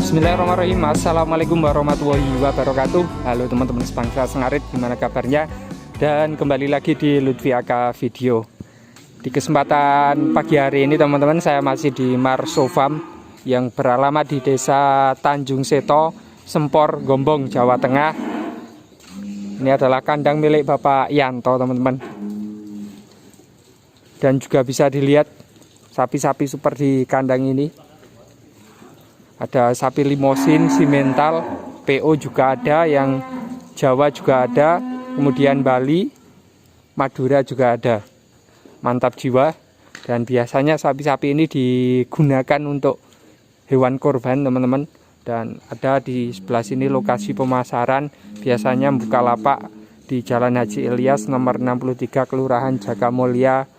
Bismillahirrahmanirrahim. Assalamualaikum warahmatullahi wabarakatuh. Halo teman-teman sebangsa Sengarit, gimana kabarnya? Dan kembali lagi di Lutfi Aka Video. Di kesempatan pagi hari ini teman-teman, saya masih di Marso Farm yang beralamat di Desa Tanjung Seto, Sempor, Gombong, Jawa Tengah. Ini adalah kandang milik Bapak Yanto teman-teman. Dan juga bisa dilihat sapi-sapi super di kandang ini. Ada sapi limosin, simental, PO juga ada, yang Jawa juga ada, kemudian Bali, Madura juga ada. Mantap jiwa. Dan biasanya sapi-sapi ini digunakan untuk hewan kurban teman-teman. Dan ada di sebelah sini lokasi pemasaran, biasanya buka lapak di Jalan Haji Ilyas nomor 63 Kelurahan Jagamulya,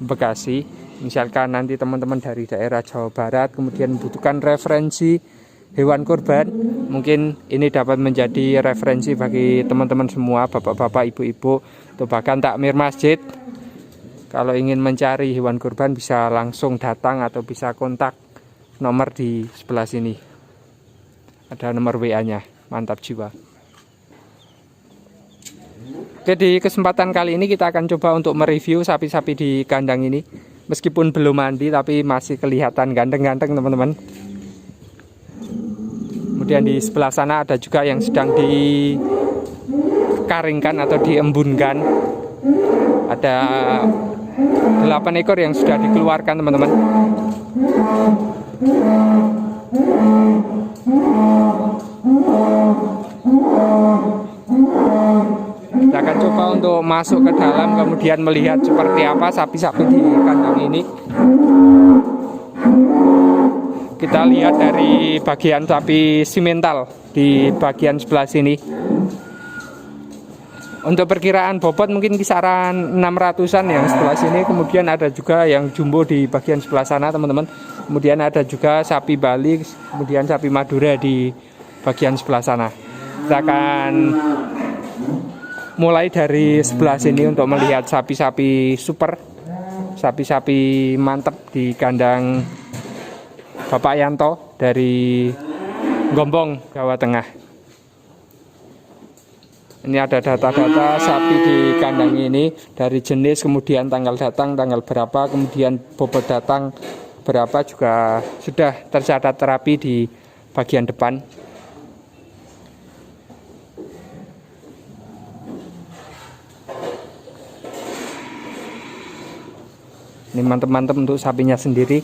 Bekasi. Misalkan nanti teman-teman dari daerah Jawa Barat kemudian membutuhkan referensi hewan kurban, mungkin ini dapat menjadi referensi bagi teman-teman semua, bapak-bapak, ibu-ibu, atau bahkan takmir masjid. Kalau ingin mencari hewan kurban bisa langsung datang atau bisa kontak nomor di sebelah sini. Ada nomor WA-nya. Mantap jiwa. Oke, di kesempatan kali ini kita akan coba untuk mereview sapi-sapi di kandang ini. Meskipun belum mandi tapi masih kelihatan ganteng-ganteng teman-teman. Kemudian di sebelah sana ada juga yang sedang dikaringkan atau diembunkan. Ada 8 ekor yang sudah dikeluarkan teman-teman. Kita akan coba untuk masuk ke dalam kemudian melihat seperti apa sapi-sapi di kandang ini. Kita lihat dari bagian sapi simental di bagian sebelah sini. Untuk perkiraan bobot mungkin kisaran 600-an yang sebelah sini. Kemudian ada juga yang jumbo di bagian sebelah sana teman-teman. Kemudian ada juga sapi Bali, kemudian sapi Madura di bagian sebelah sana. Kita akan mulai dari sebelah sini untuk melihat sapi-sapi super, sapi-sapi mantap di kandang Bapak Yanto dari Gombong, Jawa Tengah. Ini ada data-data sapi di kandang ini, dari jenis, kemudian tanggal datang, tanggal berapa, kemudian bobot datang berapa, juga sudah tercatat terapi di bagian depan. Ini mantap-mantap untuk sapinya sendiri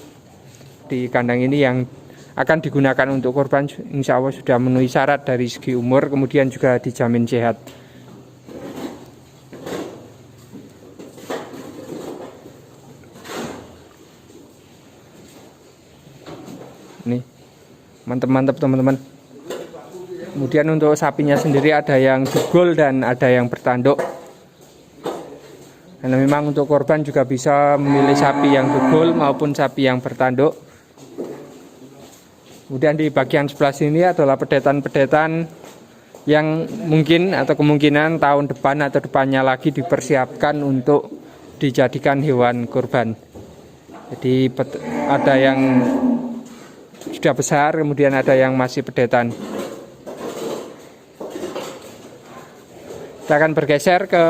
di kandang ini yang akan digunakan untuk korban. Insya Allah sudah memenuhi syarat dari segi umur, kemudian juga dijamin sehat. Ini mantap-mantap teman-teman. Kemudian untuk sapinya sendiri ada yang jugol dan ada yang bertanduk. Karena memang untuk korban juga bisa memilih sapi yang jugol maupun sapi yang bertanduk. Kemudian di bagian sebelah sini adalah pedetan-pedetan yang mungkin atau kemungkinan tahun depan atau depannya lagi dipersiapkan untuk dijadikan hewan kurban. Jadi ada yang sudah besar, kemudian ada yang masih pedetan. Kita akan bergeser ke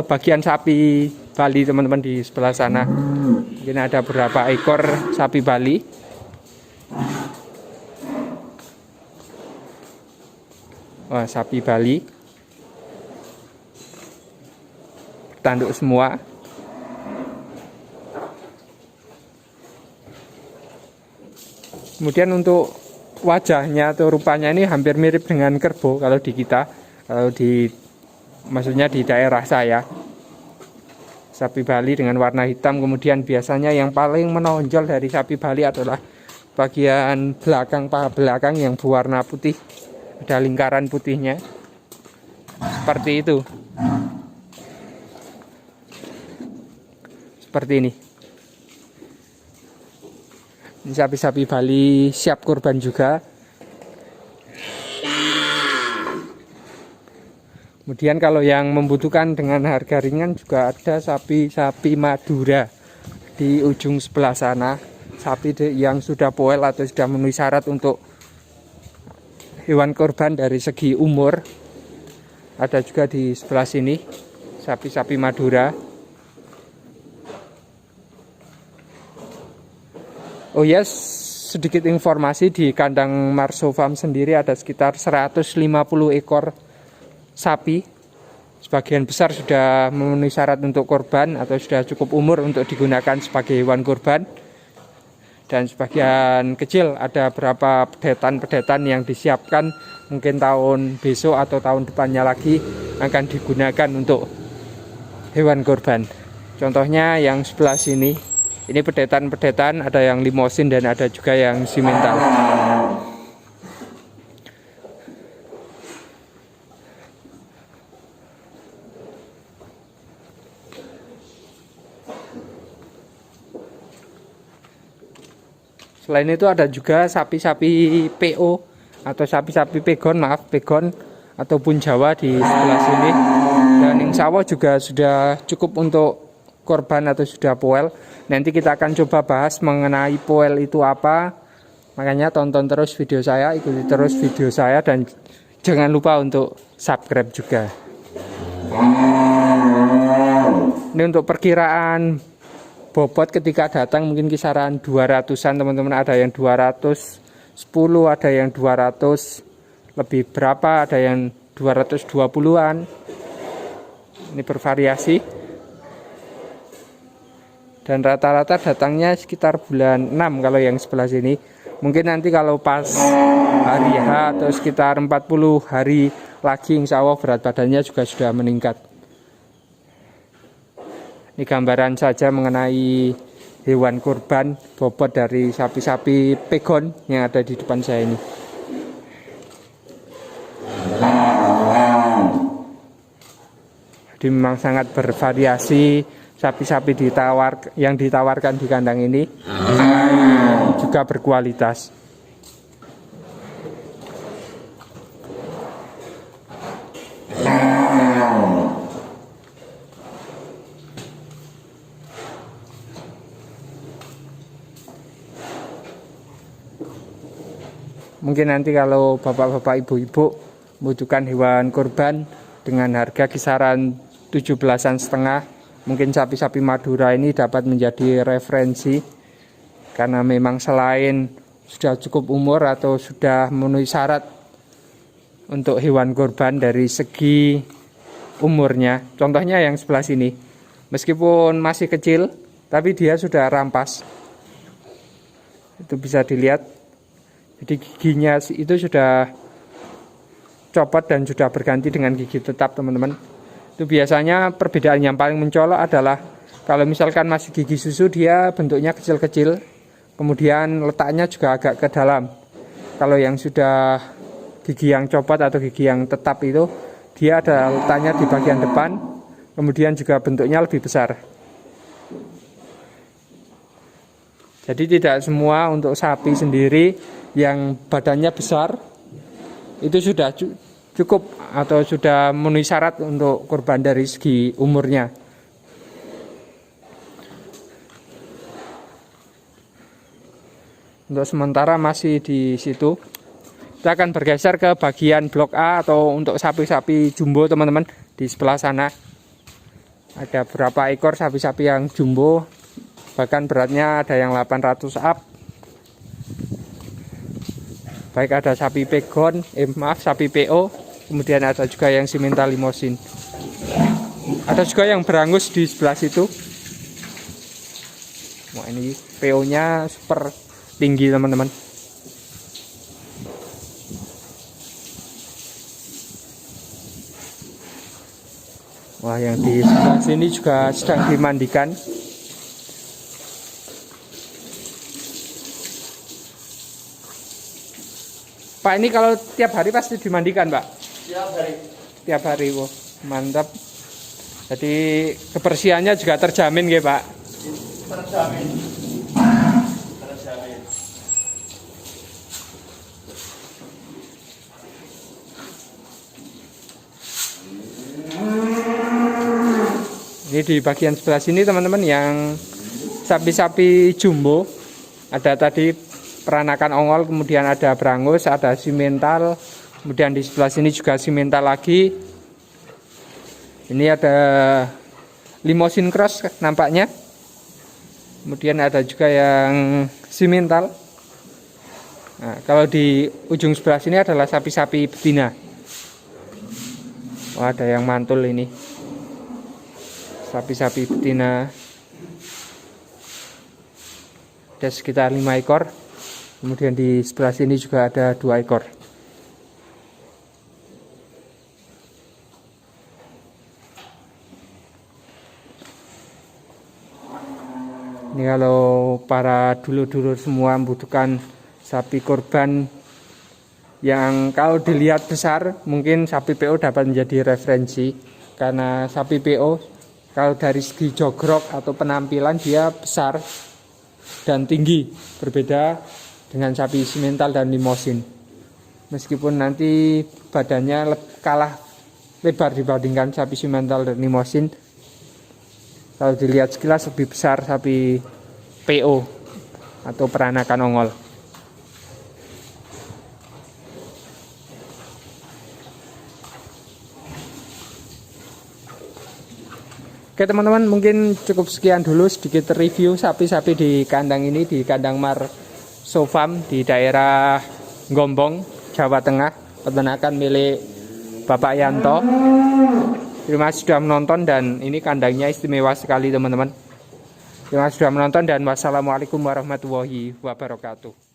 bagian sapi Bali teman-teman di sebelah sana. Mungkin ada beberapa ekor sapi Bali. Wah, sapi Bali bertanduk semua. Kemudian untuk wajahnya atau rupanya ini hampir mirip dengan kerbau kalau di kita, kalau di maksudnya di daerah saya. Sapi Bali dengan warna hitam, kemudian biasanya yang paling menonjol dari sapi Bali adalah bagian belakang, paha belakang yang berwarna putih. Ada lingkaran putihnya. Seperti itu. Seperti ini. Ini sapi-sapi Bali siap kurban juga. Kemudian kalau yang membutuhkan dengan harga ringan juga ada sapi-sapi Madura di ujung sebelah sana. Sapi yang sudah poel atau sudah memenuhi syarat untuk hewan kurban dari segi umur. Ada juga di sebelah sini sapi-sapi Madura. Oh yes, sedikit informasi, di kandang Marso Farm sendiri ada sekitar 150 ekor sapi. Sebagian besar sudah memenuhi syarat untuk kurban atau sudah cukup umur untuk digunakan sebagai hewan kurban. Dan sebagian kecil ada beberapa pedetan-pedetan yang disiapkan mungkin tahun besok atau tahun depannya lagi akan digunakan untuk hewan kurban. Contohnya yang sebelah sini, ini pedetan-pedetan, ada yang limosin dan ada juga yang simental. Selain itu ada juga sapi-sapi PO atau sapi-sapi pegon, pegon ataupun Jawa di sebelah sini. Dan insya Allah juga sudah cukup untuk korban atau sudah poel. Nanti kita akan coba bahas mengenai poel itu apa. Makanya tonton terus video saya, ikuti terus video saya, dan jangan lupa untuk subscribe juga. Ini untuk perkiraan bobot ketika datang mungkin kisaran 200-an teman-teman. Ada yang 210, ada yang 200 lebih berapa, ada yang 220-an. Ini bervariasi. Dan rata-rata datangnya sekitar bulan 6 kalau yang sebelah sini. Mungkin nanti kalau pas hari H atau sekitar 40 hari lagi, insya Allah berat badannya juga sudah meningkat. Ini gambaran saja mengenai hewan kurban bobot dari sapi-sapi pegon yang ada di depan saya ini. Jadi memang sangat bervariasi sapi-sapi yang ditawarkan di kandang ini, juga berkualitas. Mungkin nanti kalau bapak-bapak, ibu-ibu membutuhkan hewan kurban dengan harga kisaran 17,5, mungkin sapi-sapi Madura ini dapat menjadi referensi. Karena memang selain sudah cukup umur atau sudah memenuhi syarat untuk hewan kurban dari segi umurnya. Contohnya yang sebelah sini, meskipun masih kecil tapi dia sudah rampas. Itu bisa dilihat. Jadi giginya itu sudah copot dan sudah berganti dengan gigi tetap, teman-teman. Itu biasanya perbedaan yang paling mencolok adalah kalau misalkan masih gigi susu, dia bentuknya kecil-kecil, kemudian letaknya juga agak ke dalam. Kalau yang sudah gigi yang copot atau gigi yang tetap itu, dia ada letaknya di bagian depan, kemudian juga bentuknya lebih besar. Jadi tidak semua untuk sapi sendiri yang badannya besar itu sudah cukup atau sudah memenuhi syarat untuk kurban dari segi umurnya. Untuk sementara masih di situ. Kita akan bergeser ke bagian blok A atau untuk sapi-sapi jumbo, teman-teman. Di sebelah sana ada beberapa ekor sapi-sapi yang jumbo, bahkan beratnya ada yang 800 up. Baik ada sapi pegon, sapi PO, kemudian ada juga yang simental limosin. Ada juga yang berangus di sebelah situ. Wah, ini PO-nya super tinggi, teman-teman. Wah, yang di sebelah sini juga sedang dimandikan. Pak, ini kalau tiap hari pasti dimandikan, Pak? Tiap hari. Tiap hari, wow, mantap. Jadi kebersihannya juga terjamin, ya, Pak? Terjamin. Terjamin. Ini di bagian sebelah sini, teman-teman, yang sapi-sapi jumbo. Ada tadi peranakan ongol, kemudian ada brangus, ada simental, Kemudian di sebelah sini juga simental lagi. Ini ada limosin cross nampaknya. Kemudian ada juga yang simental. Nah, kalau di ujung sebelah sini adalah sapi-sapi betina. Oh, ada yang mantul ini. Sapi-sapi betina. Ada sekitar 5 ekor. Kemudian di sebelah sini juga ada 2 ekor. Ini kalau para dulur-dulur semua membutuhkan sapi korban yang kalau dilihat besar, mungkin sapi PO dapat menjadi referensi. Karena sapi PO kalau dari segi jogrok atau penampilan dia besar dan tinggi, berbeda dengan sapi simental dan limosin. Meskipun nanti badannya kalah lebar dibandingkan sapi simental dan limosin, kalau dilihat sekilas lebih besar sapi PO atau peranakan ongol. Oke teman-teman, mungkin cukup sekian dulu sedikit review sapi-sapi di kandang ini, di kandang Marso-Farm di daerah Gombong, Jawa Tengah, peternakan milik Bapak Yanto. Terima kasih sudah menonton, dan ini kandangnya istimewa sekali teman-teman. Terima kasih sudah menonton, dan wassalamualaikum warahmatullahi wabarakatuh.